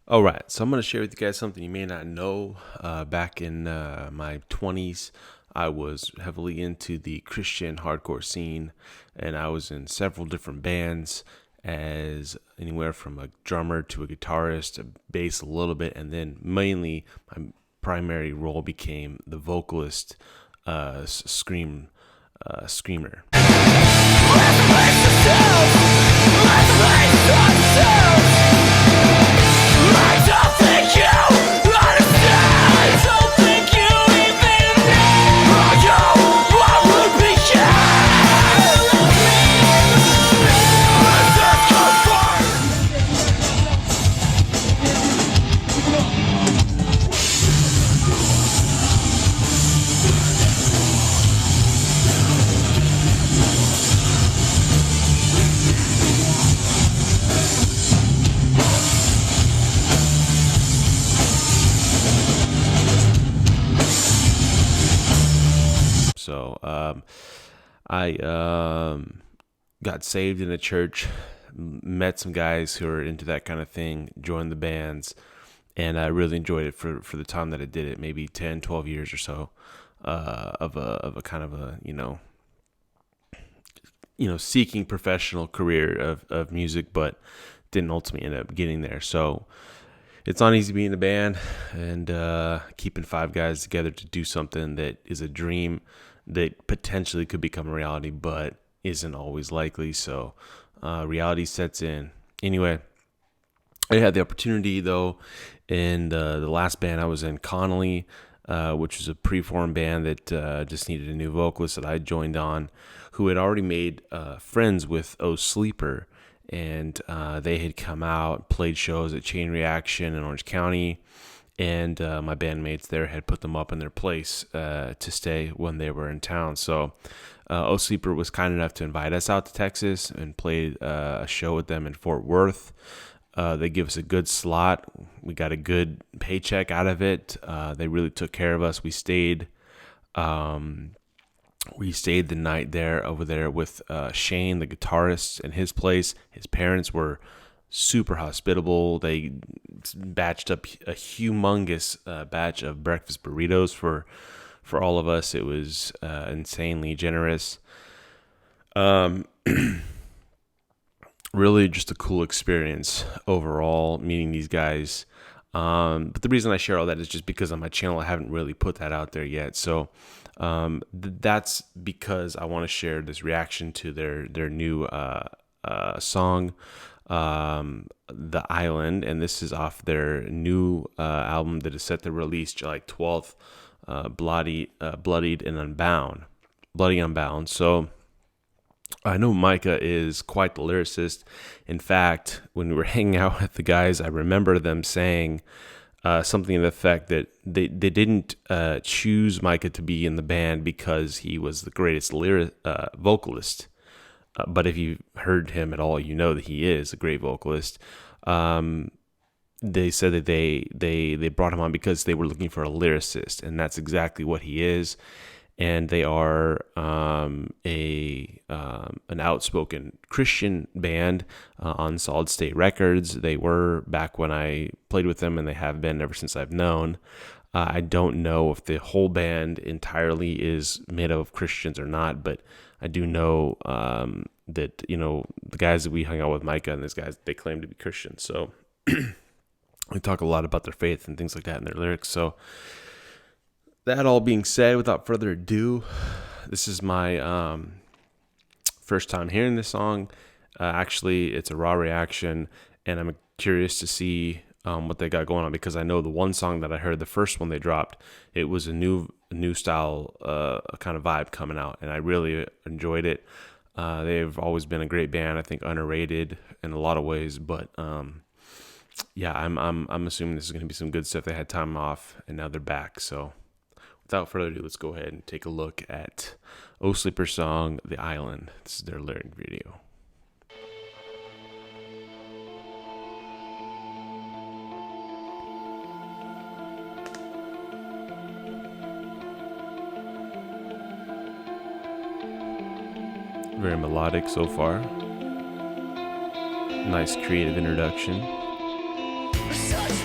All right, so I'm going to share with you guys something you may not know. Back in my 20s, I was heavily into the Christian hardcore scene, and I was in several different bands as anywhere from a drummer to a guitarist, a bass a little bit, and then mainly my primary role became the vocalist, screamer. So I got saved in a church, met some guys who are into that kind of thing, joined the bands, and I really enjoyed it for the time that I did it, maybe 10, 12 years or so, of a kind of a, seeking professional career of music, but didn't ultimately end up getting there. So it's not easy being in a band and keeping five guys together to do something that is a dream that potentially could become a reality, but isn't always likely. So reality sets in. Anyway, I had the opportunity, though, in the last band I was in, Connolly, which was a preformed band that just needed a new vocalist that I joined on, who had already made friends with O Sleeper, and they had come out, played shows at Chain Reaction in Orange County, and my bandmates there had put them up in their place to stay when they were in town. So O Sleeper was kind enough to invite us out to Texas and played a show with them in Fort Worth. They give us a good slot. We got a good paycheck out of it. They really took care of us. We stayed the night there over there with Shane, the guitarist, in his place. His parents were super hospitable. They batched up a humongous batch of breakfast burritos for all of us. It was insanely generous. Really just a cool experience overall meeting these guys. But the reason I share all that is just because on my channel I haven't really put that out there yet. So that's because I want to share this reaction to their new song, The Island, and this is off their new album that is set to release July 12th, Bloodied and Unbound. Bloody Unbound. So I know Micah is quite the lyricist. In fact, when we were hanging out with the guys, I remember them saying something to the effect that they didn't choose Micah to be in the band because he was the greatest vocalist. But if you've heard him at all, you know that he is a great vocalist. They said that they brought him on because they were looking for a lyricist, and that's exactly what he is. And they are an outspoken Christian band on Solid State Records. They were back when I played with them, and they have been ever since I've known. I don't know if the whole band entirely is made up of Christians or not, but I do know that the guys that we hung out with, Micah and these guys, they claim to be Christians. So we talk a lot about their faith and things like that in their lyrics. So that all being said, without further ado, this is my first time hearing this song. Actually, it's a raw reaction, and I'm curious to see what they got going on, because I know the one song that I heard, the first one they dropped, it was a new style kind of vibe coming out, and I really enjoyed it. They've always been a great band, I think underrated in a lot of ways, but yeah, I'm assuming this is going to be some good stuff. They had time off, and now they're back, so without further ado, let's go ahead and take a look at O Sleeper's song, The Island. This is their lyric video. Very melodic so far. Nice creative introduction. Such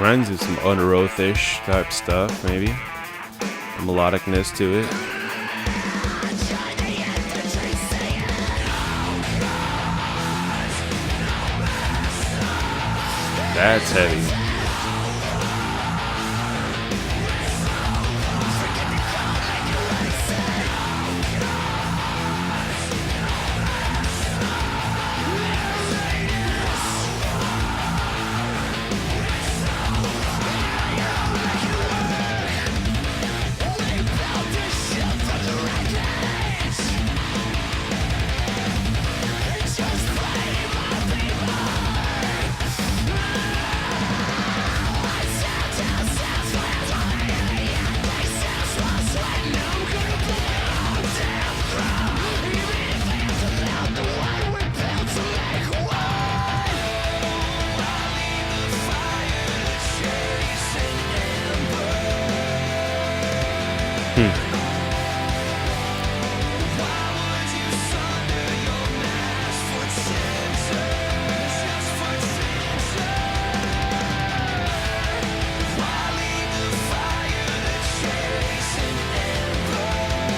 Reminds me of some Underoath-ish type stuff, maybe. A melodicness to it. That's heavy.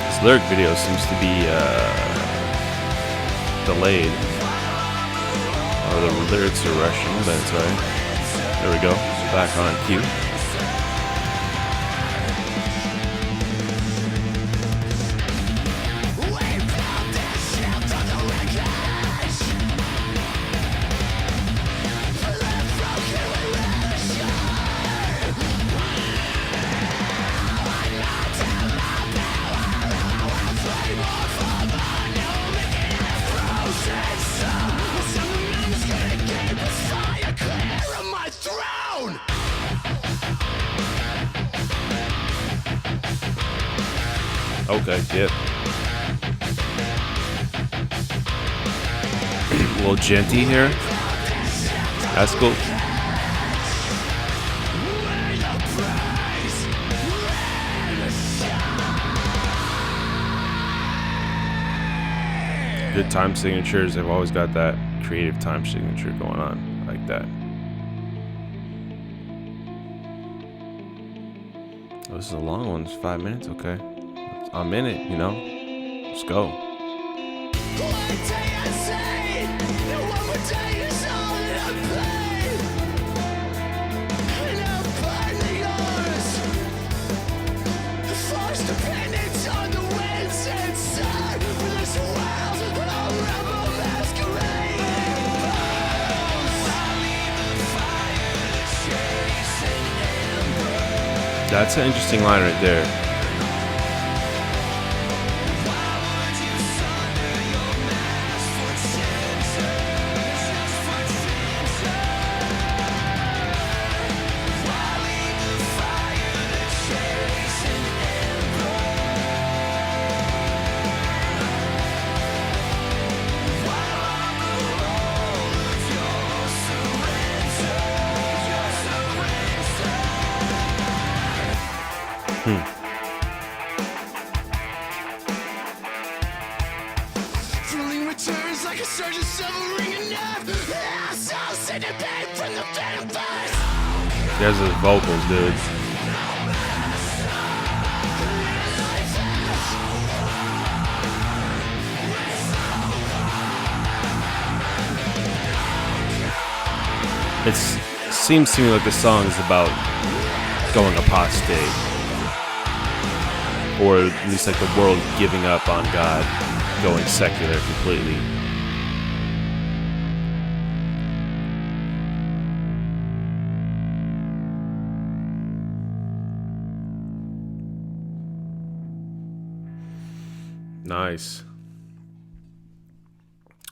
This lyric video seems to be delayed, or the lyrics are rushing, but it's alright. There we go, back on cue. Okay, yep. A little genty here. That's cool. Good time signatures. I've always got that creative time signature going on like that. Oh, this is a long one. It's 5 minutes. Okay. I'm in it, you know. Let's go. That's an interesting line right there. There's his vocals, dude. It seems to me like the song is about going apostate, or at least like the world giving up on God, going secular completely. Nice.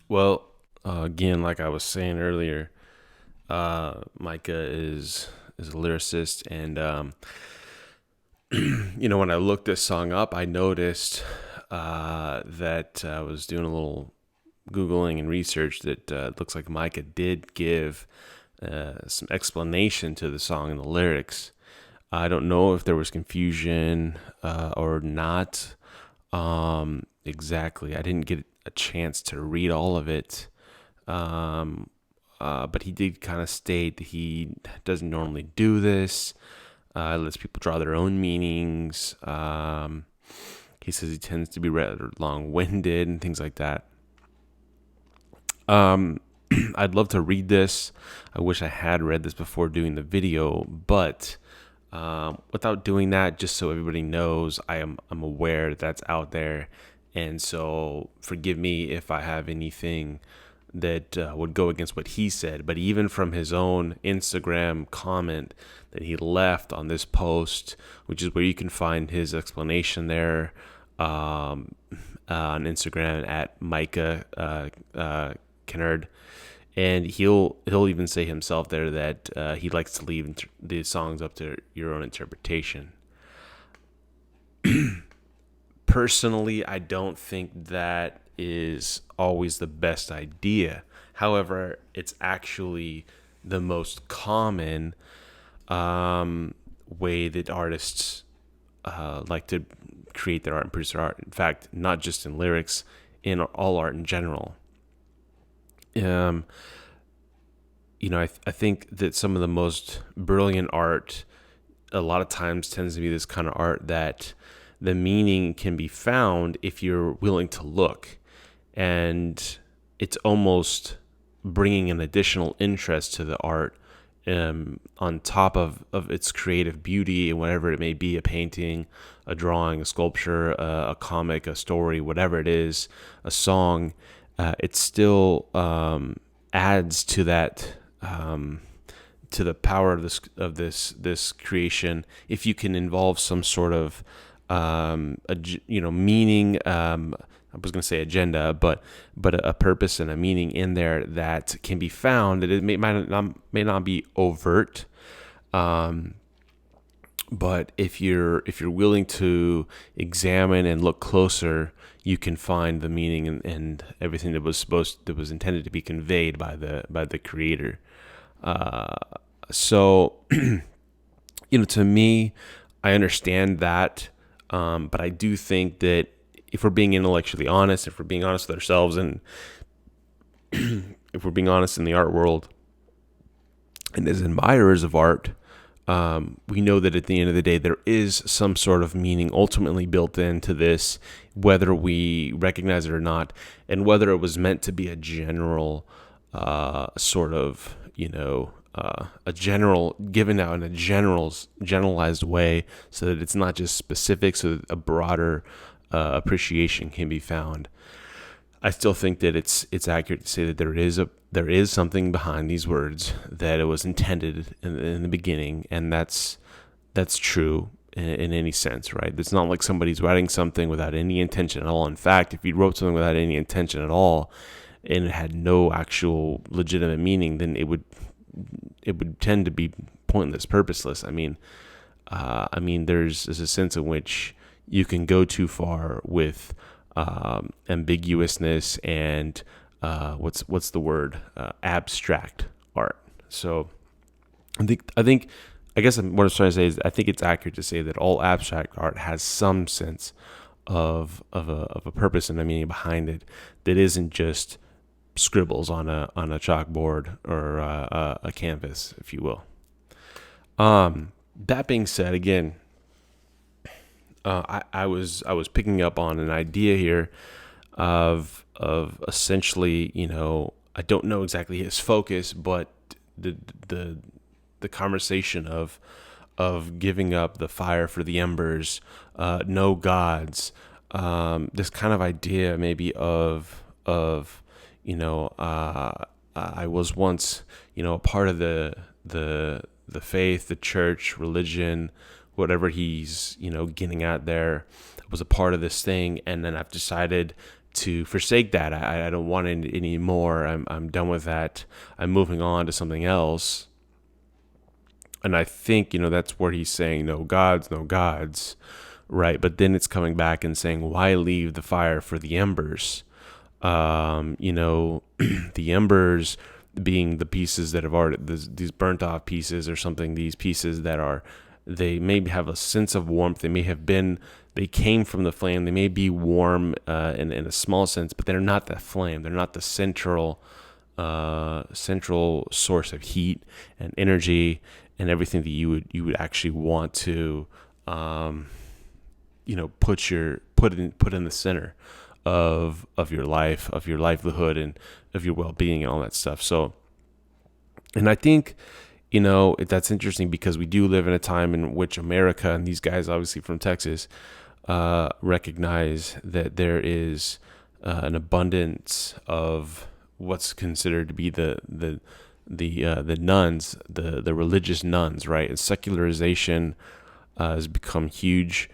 Well, again, like I was saying earlier, Micah is a lyricist, and you know, when I looked this song up, I noticed that I was doing a little Googling and research that it looks like Micah did give some explanation to the song and the lyrics. I don't know if there was confusion or not. Exactly. I didn't get a chance to read all of it. but he did kind of state that he doesn't normally do this. Lets people draw their own meanings. He says he tends to be rather long-winded and things like that. I'd love to read this. I wish I had read this before doing the video, but without doing that, just so everybody knows, I'm aware that that's out there, and so forgive me if I have anything that would go against what he said. But even from his own Instagram comment that he left on this post, which is where you can find his explanation there on Instagram at Micah Kennard. And he'll even say himself there that he likes to leave the songs up to your own interpretation. Personally, I don't think that is always the best idea. However, it's actually the most common way that artists like to create their art and produce their art. In fact, not just in lyrics, in all art in general. I think that some of the most brilliant art a lot of times tends to be this kind of art that the meaning can be found if you're willing to look. And it's almost bringing an additional interest to the art on top of its creative beauty and whatever it may be, a painting, a drawing, a sculpture, a comic, a story, whatever it is, a song. It still adds to that, to the power of this creation, if you can involve some sort of meaning. I was going to say agenda, but a purpose and a meaning in there that can be found. That it may not be overt, but if you're willing to examine and look closer, you can find the meaning and everything that was intended to be conveyed by the creator. So, to me, I understand that, but I do think that if we're being intellectually honest, if we're being honest with ourselves, and if we're being honest in the art world, and as admirers of art, we know that at the end of the day, there is some sort of meaning ultimately built into this, whether we recognize it or not, and whether it was meant to be a general sort of, a general given out in a generalized way, so that it's not just specific, so that a broader appreciation can be found. I still think that it's accurate to say that there is something behind these words, that it was intended in the beginning, and that's true in any sense, right? It's not like somebody's writing something without any intention at all. In fact, if you wrote something without any intention at all, and it had no actual legitimate meaning, then it would tend to be pointless, purposeless. I mean, there's a sense in which you can go too far with ambiguousness and what's the word? Abstract art. So I guess what I'm trying to say is I think it's accurate to say that all abstract art has some sense of a purpose and a meaning behind it that isn't just scribbles on a chalkboard or a canvas, if you will. That being said, again, I was picking up on an idea here of essentially, I don't know exactly his focus, but the conversation of giving up the fire for the embers, no gods, this kind of idea maybe of I was once a part of the faith, the church, religion, whatever he's getting at there. Was a part of this thing, and then I've decided to forsake that. I don't want it anymore. I'm done with that. I'm moving on to something else. And I think that's where he's saying no gods, right? But then it's coming back and saying, why leave the fire for the embers? The embers being the pieces that have already, these burnt off pieces or something, these pieces that they may have a sense of warmth. They came from the flame. They may be warm in a small sense, but they're not the flame. They're not the central central source of heat and energy and everything that you would actually want to put in the center of your life, of your livelihood, and of your well-being and all that stuff. So, and I think, that's interesting because we do live in a time in which America, and these guys obviously from Texas, recognize that there is an abundance of what's considered to be the nuns, the religious nuns, right? And secularization has become huge.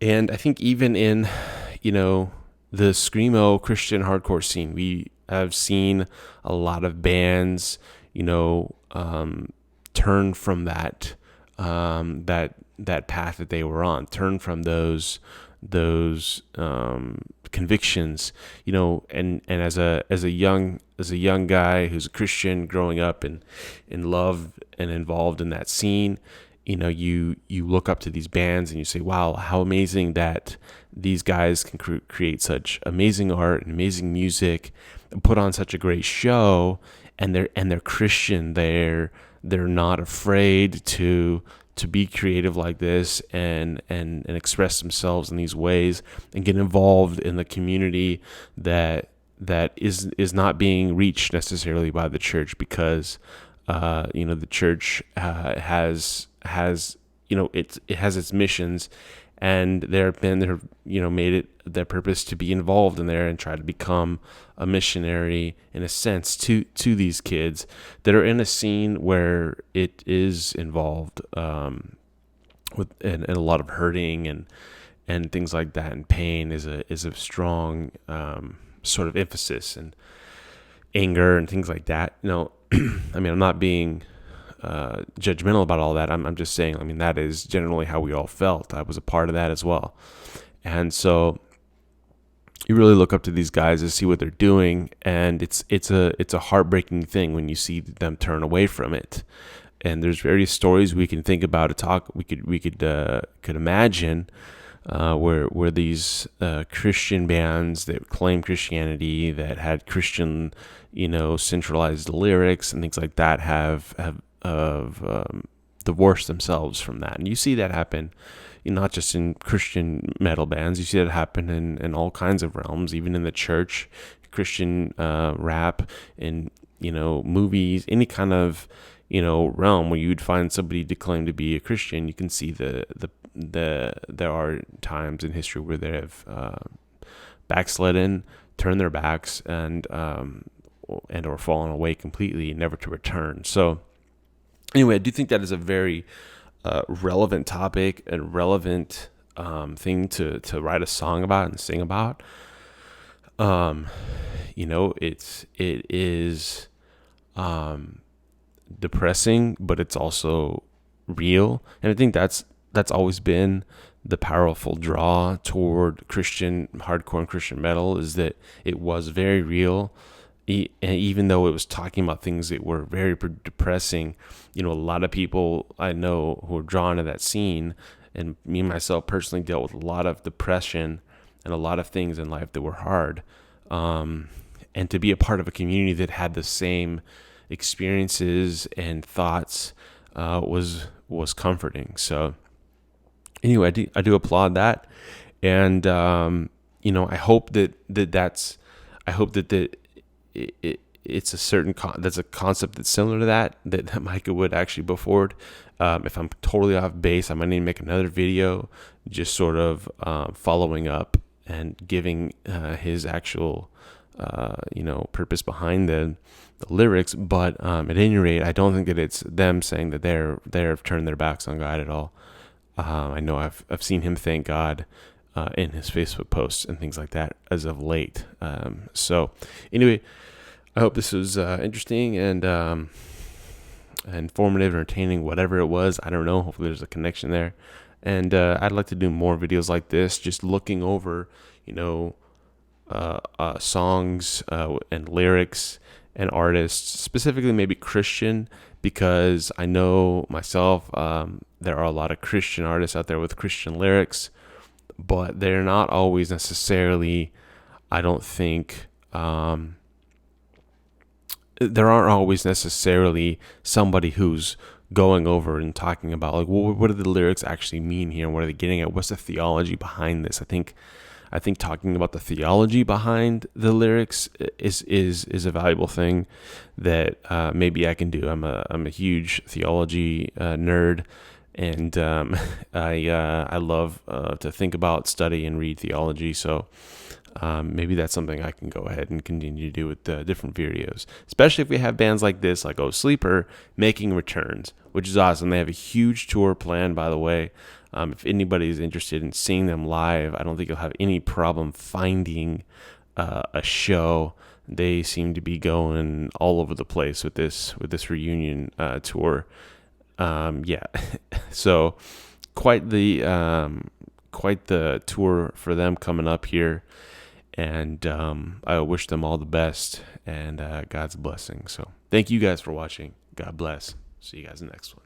And I think even in, the screamo Christian hardcore scene, we have seen a lot of bands, turn from that path that they were on, turn from those convictions, and as a young guy who's a Christian growing up and in love and involved in that scene, you look up to these bands and you say, wow, how amazing that these guys can create such amazing art and amazing music and put on such a great show, and they're Christian. They're not afraid to be creative like this and express themselves in these ways and get involved in the community that is not being reached necessarily by the church, because the church has it has its missions, and they've made it their purpose to be involved in there and try to become a missionary in a sense to these kids that are in a scene where it is involved with and a lot of hurting and things like that, and pain is a strong sort of emphasis, and anger and things like that. I mean, I'm not being judgmental about all that. I'm just saying, that is generally how we all felt. I was a part of that as well. And so you really look up to these guys to see what they're doing, and it's a heartbreaking thing when you see them turn away from it. And there's various stories we can think about, we could imagine where these Christian bands that claim Christianity, that had Christian, centralized lyrics and things like that, have divorced themselves from that. And you see that happen, not just in Christian metal bands. You see that happen in all kinds of realms, even in the church, Christian rap, in movies, any kind of realm where you'd find somebody to claim to be a Christian. You can see there are times in history where they have backslidden, turned their backs, and or fallen away completely, never to return. So anyway, I do think that is a very relevant topic and relevant thing to write a song about and sing about. It is depressing, but it's also real, and I think that's always been the powerful draw toward Christian hardcore and Christian metal, is that it was very real. And even though it was talking about things that were very depressing, a lot of people I know who are drawn to that scene, and me myself personally dealt with a lot of depression and a lot of things in life that were hard. And to be a part of a community that had the same experiences and thoughts was comforting. So anyway, I do applaud that, and I hope that it's a certain that's a concept that's similar to that Micah would actually put forward. If I'm totally off base, I might need to make another video just sort of following up and giving his actual purpose behind the lyrics. But at any rate, I don't think that it's them saying that they've turned their backs on God at all. I know I've seen him thank God in his Facebook posts and things like that as of late. So anyway, I hope this was interesting and informative, entertaining, whatever it was. I don't know. Hopefully there's a connection there. And I'd like to do more videos like this, just looking over, songs and lyrics and artists, specifically maybe Christian, because I know myself, there are a lot of Christian artists out there with Christian lyrics, but they're not always necessarily, I don't think, there aren't always necessarily somebody who's going over and talking about like, well, what do the lyrics actually mean here? What are they getting at? What's the theology behind this? I think talking about the theology behind the lyrics is a valuable thing that maybe I can do. I'm a huge theology nerd, and I love to think about, study, and read theology. So maybe that's something I can go ahead and continue to do with different videos, especially if we have bands like this, like Oh Sleeper, making returns, which is awesome. They have a huge tour planned, by the way. If anybody is interested in seeing them live, I don't think you'll have any problem finding a show. They seem to be going all over the place with this reunion tour. Yeah, so quite the tour for them coming up here, and I wish them all the best and God's blessing. So thank you guys for watching. God bless. See you guys in the next one.